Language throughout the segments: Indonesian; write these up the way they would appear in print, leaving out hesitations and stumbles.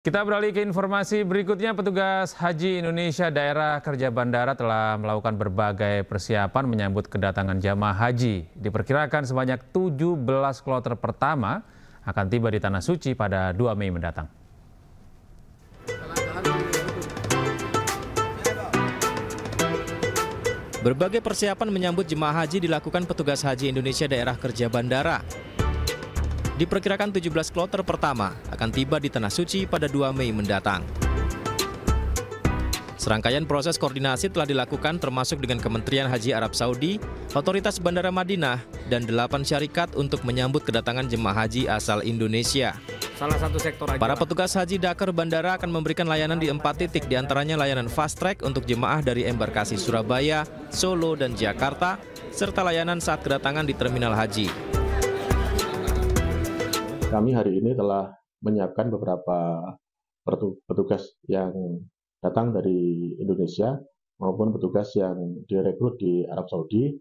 Kita beralih ke informasi berikutnya. Petugas Haji Indonesia Daerah Kerja Bandara telah melakukan berbagai persiapan menyambut kedatangan jamaah haji. Diperkirakan sebanyak 17 kloter pertama akan tiba di Tanah Suci pada 2 Mei mendatang. Berbagai persiapan menyambut jemaah haji dilakukan petugas Haji Indonesia Daerah Kerja Bandara. Diperkirakan 17 kloter pertama akan tiba di Tanah Suci pada 2 Mei mendatang. Serangkaian proses koordinasi telah dilakukan termasuk dengan Kementerian Haji Arab Saudi, Otoritas Bandara Madinah, dan 8 syarikat untuk menyambut kedatangan jemaah haji asal Indonesia. Salah satu sektor aja. Para petugas haji Dakar Bandara akan memberikan layanan di 4 titik, diantaranya layanan fast track untuk jemaah dari embarkasi Surabaya, Solo, dan Jakarta, serta layanan saat kedatangan di Terminal Haji. Kami hari ini telah menyiapkan beberapa petugas yang datang dari Indonesia maupun petugas yang direkrut di Arab Saudi.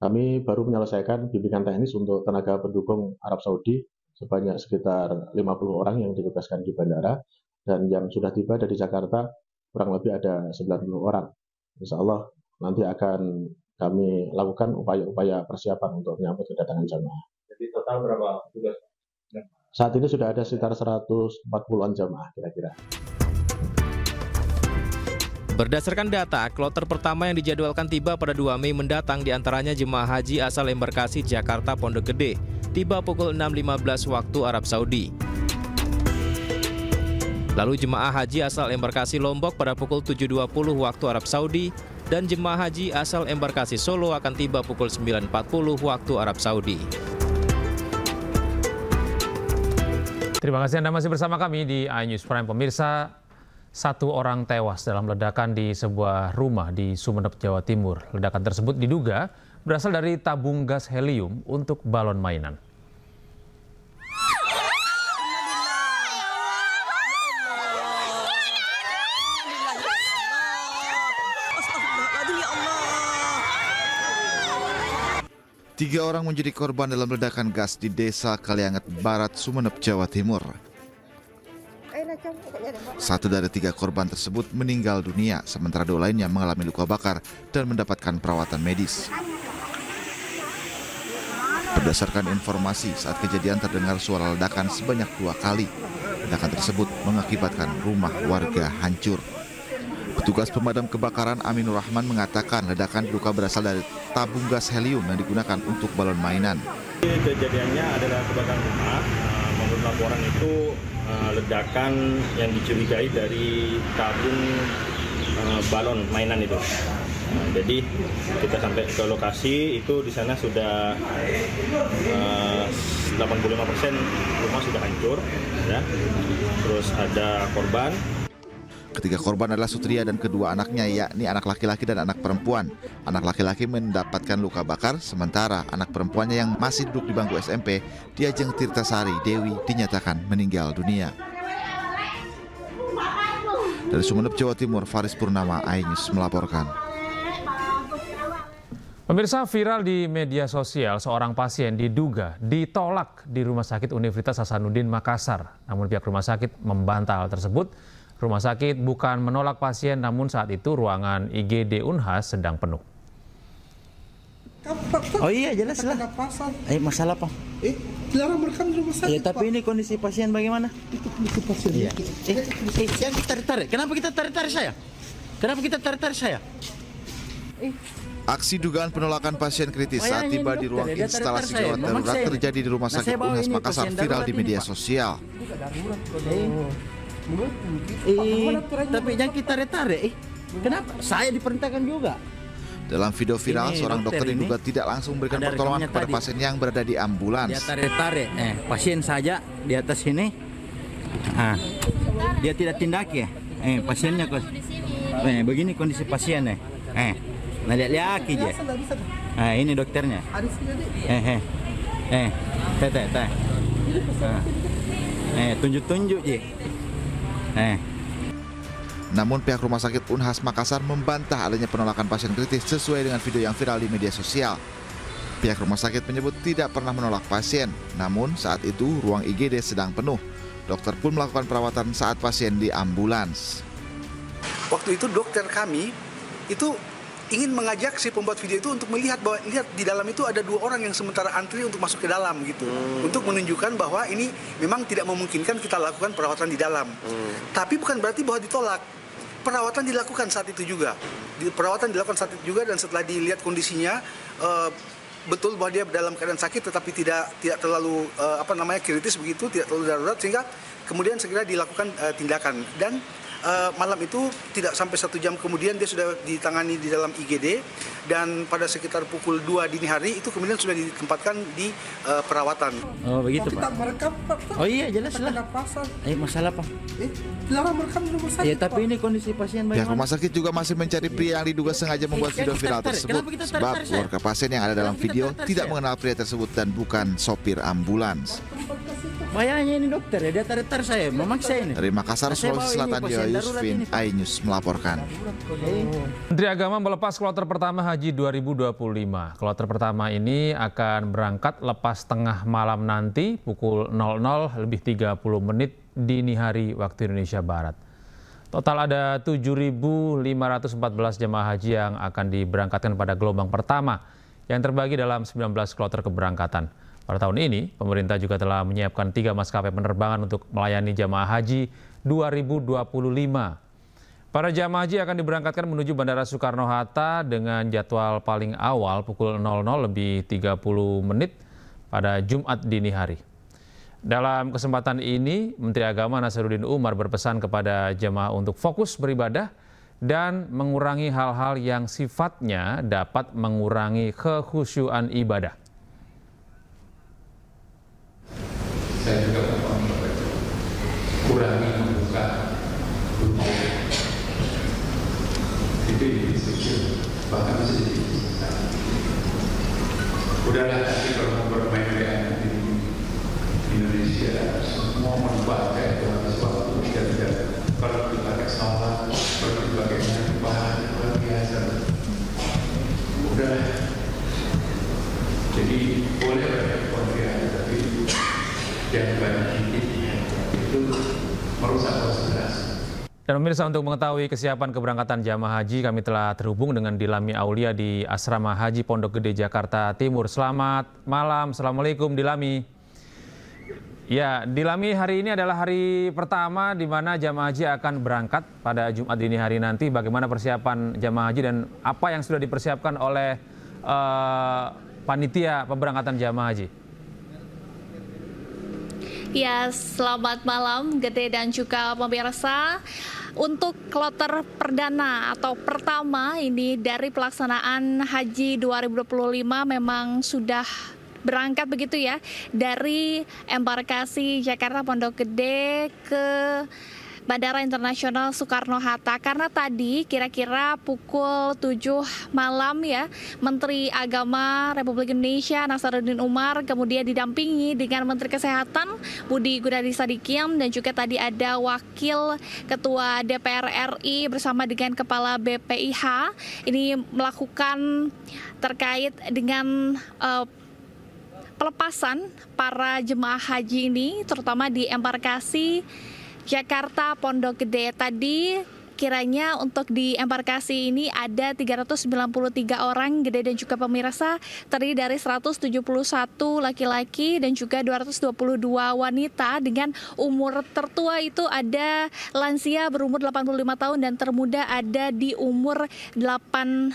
Kami baru menyelesaikan bimbingan teknis untuk tenaga pendukung Arab Saudi sebanyak sekitar 50 orang yang ditugaskan di bandara, dan yang sudah tiba dari Jakarta kurang lebih ada 90 orang. Insya Allah nanti akan kami lakukan upaya-upaya persiapan untuk menyambut kedatangan jamaah. Jadi total berapa petugas? Saat ini sudah ada sekitar 140-an jamaah kira-kira. Berdasarkan data, kloter pertama yang dijadwalkan tiba pada 2 Mei mendatang diantaranya jemaah haji asal embarkasi Jakarta Pondok Gede, tiba pukul 6.15 waktu Arab Saudi. Lalu jemaah haji asal embarkasi Lombok pada pukul 7.20 waktu Arab Saudi, dan jemaah haji asal embarkasi Solo akan tiba pukul 9.40 waktu Arab Saudi. Terima kasih Anda masih bersama kami di iNews Prime. Pemirsa, 1 orang tewas dalam ledakan di sebuah rumah di Sumeneb, Jawa Timur. Ledakan tersebut diduga berasal dari tabung gas helium untuk balon mainan. Tiga orang menjadi korban dalam ledakan gas di Desa Kalianget Barat, Sumeneb, Jawa Timur. 1 dari 3 korban tersebut meninggal dunia, sementara 2 lainnya mengalami luka bakar dan mendapatkan perawatan medis. Berdasarkan informasi, saat kejadian terdengar suara ledakan sebanyak 2 kali. Ledakan tersebut mengakibatkan rumah warga hancur. Petugas pemadam kebakaran Aminur Rahman mengatakan ledakan diduga berasal dari tabung gas helium yang digunakan untuk balon mainan. Kejadiannya adalah kebakaran rumah. Menurut laporan itu ledakan yang dicurigai dari tabung balon mainan itu. Jadi kita sampai ke lokasi itu, di sana sudah 85% rumah sudah hancur, ya. Terus ada korban. Ketiga korban adalah Sutria dan kedua anaknya, yakni anak laki-laki dan anak perempuan. Anak laki-laki mendapatkan luka bakar, sementara anak perempuannya yang masih duduk di bangku SMP, Diajeng Tirtasari Dewi, dinyatakan meninggal dunia. Dari Sumeneb, Jawa Timur, Faris Purnama, iNews melaporkan. Pemirsa, viral di media sosial, seorang pasien diduga ditolak di Rumah Sakit Universitas Hasanuddin Makassar. Namun pihak rumah sakit membantah hal tersebut. Rumah sakit bukan menolak pasien, namun saat itu ruangan IGD Unhas sedang penuh. Oh iya, jelas lah. Masalah apa? Dilarang merekam di rumah sakit. Ya, tapi ini kondisi pasien bagaimana? Itu kondisi pasien. Iya. Yang kita tarik-tarik. Kenapa kita tarik-tarik saya? Kenapa kita tarik-tarik saya? Aksi dugaan penolakan pasien kritis saat tiba di ruang instalasi gawat darurat terjadi di Rumah Sakit Unhas Makassar viral di media sosial. Tapi jangan kita tarik. Kenapa? Saya diperintahkan juga. Dalam video viral, seorang dokter diduga tidak langsung memberikan pertolongan kepada pasien yang berada di ambulans. Dia tarik-tarik. Pasien saja di atas sini. Dia tidak tindaki. Pasiennya begini kondisi pasien. Nah, lihat aja. Ini dokternya. Tunjuk-tunjuk je. Namun pihak Rumah Sakit Unhas Makassar membantah adanya penolakan pasien kritis sesuai dengan video yang viral di media sosial. Pihak rumah sakit menyebut tidak pernah menolak pasien, namun saat itu ruang IGD sedang penuh. Dokter pun melakukan perawatan saat pasien di ambulans. Waktu itu dokter kami itu ingin mengajak si pembuat video itu untuk melihat bahwa lihat di dalam itu ada 2 orang yang sementara antri untuk masuk ke dalam gitu. Untuk menunjukkan bahwa ini memang tidak memungkinkan kita lakukan perawatan di dalam. Tapi bukan berarti bahwa ditolak. Perawatan dilakukan saat itu juga. Perawatan dilakukan saat itu juga, dan setelah dilihat kondisinya betul bahwa dia dalam keadaan sakit tetapi tidak terlalu kritis begitu, tidak terlalu darurat, sehingga kemudian segera dilakukan tindakan. Dan malam itu tidak sampai 1 jam kemudian dia sudah ditangani di dalam IGD, dan pada sekitar pukul 2 dini hari itu kemudian sudah ditempatkan di perawatan. Oh begitu Pak. Kita merekam Pak. Oh iya jelas lah. Masalah Pak. Dilarang merekam di rumah sakit. Ya tapi ini kondisi pasien Pihak bagaimana? rumah sakit juga masih mencari pria yang diduga sengaja membuat video viral tersebut. Sebab keluarga pasien yang ada dalam video tidak mengenal pria tersebut dan bukan sopir ambulans. Bayangnya ini dokter ya, dia tarik-tarik saya, memaksa ini. Dari Makassar, Sulawesi Selatan, Yusvin, iNews melaporkan. Menteri Agama melepas kloter pertama Haji 2025. Kloter pertama ini akan berangkat lepas tengah malam nanti pukul 00:30 dini hari waktu Indonesia Barat. Total ada 7.514 jemaah haji yang akan diberangkatkan pada gelombang pertama yang terbagi dalam 19 kloter keberangkatan. Pada tahun ini, pemerintah juga telah menyiapkan 3 maskapai penerbangan untuk melayani jamaah haji 2025. Para jamaah haji akan diberangkatkan menuju Bandara Soekarno-Hatta dengan jadwal paling awal pukul 00:30 pada Jumat dini hari. Dalam kesempatan ini, Menteri Agama Nasaruddin Umar berpesan kepada jamaah untuk fokus beribadah dan mengurangi hal-hal yang sifatnya dapat mengurangi kekhusyuan ibadah. Saya juga mohon kurangi membuka buku itu disitu, bahkan masih disitu. Udahlah, nanti kalau mau bermain di Indonesia semua membaca itu habis waktu tidak kalau dipakai sholat, kalau dipakai bahan luar biasa. Udahlah, jadi boleh banyak konfirmasi tapi yang banyak itu merusak konsentrasi. Dan pemirsa, untuk mengetahui kesiapan keberangkatan jamaah haji, kami telah terhubung dengan Dilami Aulia di Asrama Haji Pondok Gede, Jakarta Timur. Selamat malam, Assalamualaikum Dilami. Ya, Dilami, hari ini adalah hari pertama di mana jamaah haji akan berangkat pada Jumat dini hari nanti. Bagaimana persiapan jamaah haji dan apa yang sudah dipersiapkan oleh panitia pemberangkatan jamaah haji? Ya, selamat malam Gede dan juga pemirsa. Untuk kloter perdana atau pertama ini dari pelaksanaan Haji 2025 memang sudah berangkat begitu ya dari embarkasi Jakarta Pondok Gede ke Bandara Internasional Soekarno-Hatta, karena tadi kira-kira pukul 7 malam ya, Menteri Agama Republik Indonesia Nasaruddin Umar kemudian didampingi dengan Menteri Kesehatan Budi Gunadi Sadikin, dan juga tadi ada Wakil Ketua DPR RI bersama dengan Kepala BPIH ini melakukan terkait dengan pelepasan para jemaah haji ini, terutama di embarkasi Jakarta Pondok Gede. Tadi kiranya untuk di embarkasi ini ada 393 orang Gede dan juga pemirsa, terdiri dari 171 laki-laki dan juga 222 wanita. Dengan umur tertua itu ada lansia berumur 85 tahun dan termuda ada di umur 18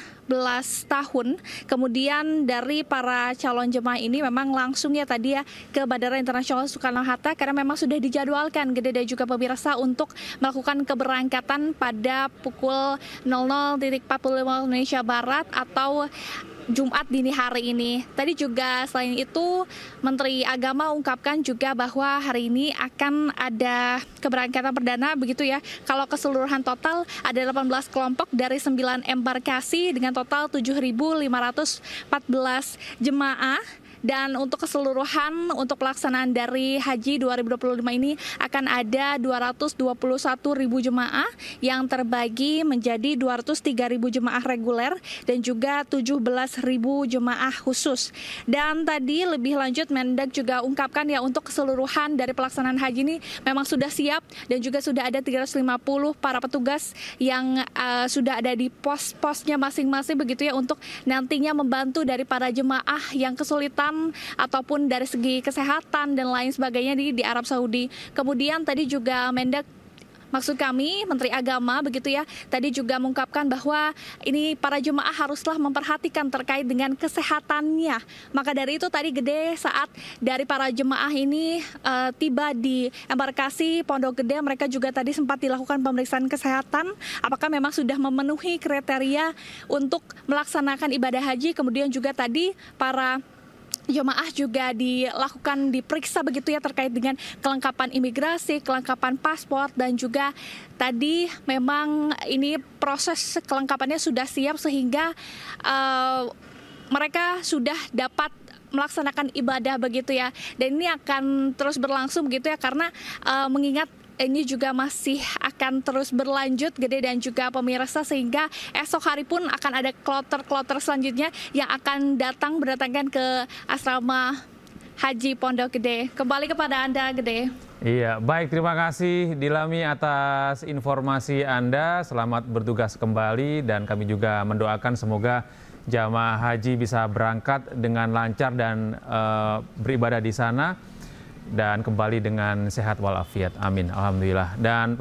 tahun. Kemudian dari para calon jemaah ini memang langsung ya tadi ya ke Bandara Internasional Soekarno-Hatta karena memang sudah dijadwalkan Gede dan juga pemirsa untuk melakukan keberangkatan pada pukul 00.45 Indonesia Barat atau Jumat dini hari ini. Tadi juga selain itu Menteri Agama ungkapkan juga bahwa hari ini akan ada keberangkatan perdana begitu ya. Kalau keseluruhan total ada 18 kelompok dari 9 embarkasi dengan total 7.514 jemaah Dan untuk keseluruhan untuk pelaksanaan dari Haji 2025 ini akan ada 221.000 jemaah yang terbagi menjadi 203.000 jemaah reguler dan juga 17.000 jemaah khusus. Dan tadi lebih lanjut Mendag juga ungkapkan ya untuk keseluruhan dari pelaksanaan haji ini memang sudah siap dan juga sudah ada 350 para petugas yang sudah ada di pos-posnya masing-masing begitu ya untuk nantinya membantu dari para jemaah yang kesulitan ataupun dari segi kesehatan dan lain sebagainya di Arab Saudi. Kemudian tadi juga Mendag, maksud kami Menteri Agama begitu ya, tadi juga mengungkapkan bahwa ini para jemaah haruslah memperhatikan terkait dengan kesehatannya. Maka dari itu tadi Gede saat dari para jemaah ini tiba di embarkasi Pondok Gede, mereka juga tadi sempat dilakukan pemeriksaan kesehatan apakah memang sudah memenuhi kriteria untuk melaksanakan ibadah haji. Kemudian juga tadi para jemaah juga diperiksa begitu ya terkait dengan kelengkapan imigrasi, kelengkapan paspor, dan juga tadi memang ini proses kelengkapannya sudah siap sehingga mereka sudah dapat melaksanakan ibadah begitu ya. Dan ini akan terus berlangsung begitu ya karena mengingat ini juga masih akan terus berlanjut Gede dan juga pemirsa, sehingga esok hari pun akan ada kloter-kloter selanjutnya yang akan berdatangan ke asrama Haji Pondok Gede. Kembali kepada Anda Gede. Iya, baik, terima kasih Dilami atas informasi Anda. Selamat bertugas kembali dan kami juga mendoakan semoga jamaah haji bisa berangkat dengan lancar dan beribadah di sana dan kembali dengan sehat walafiat. Amin. Alhamdulillah. Dan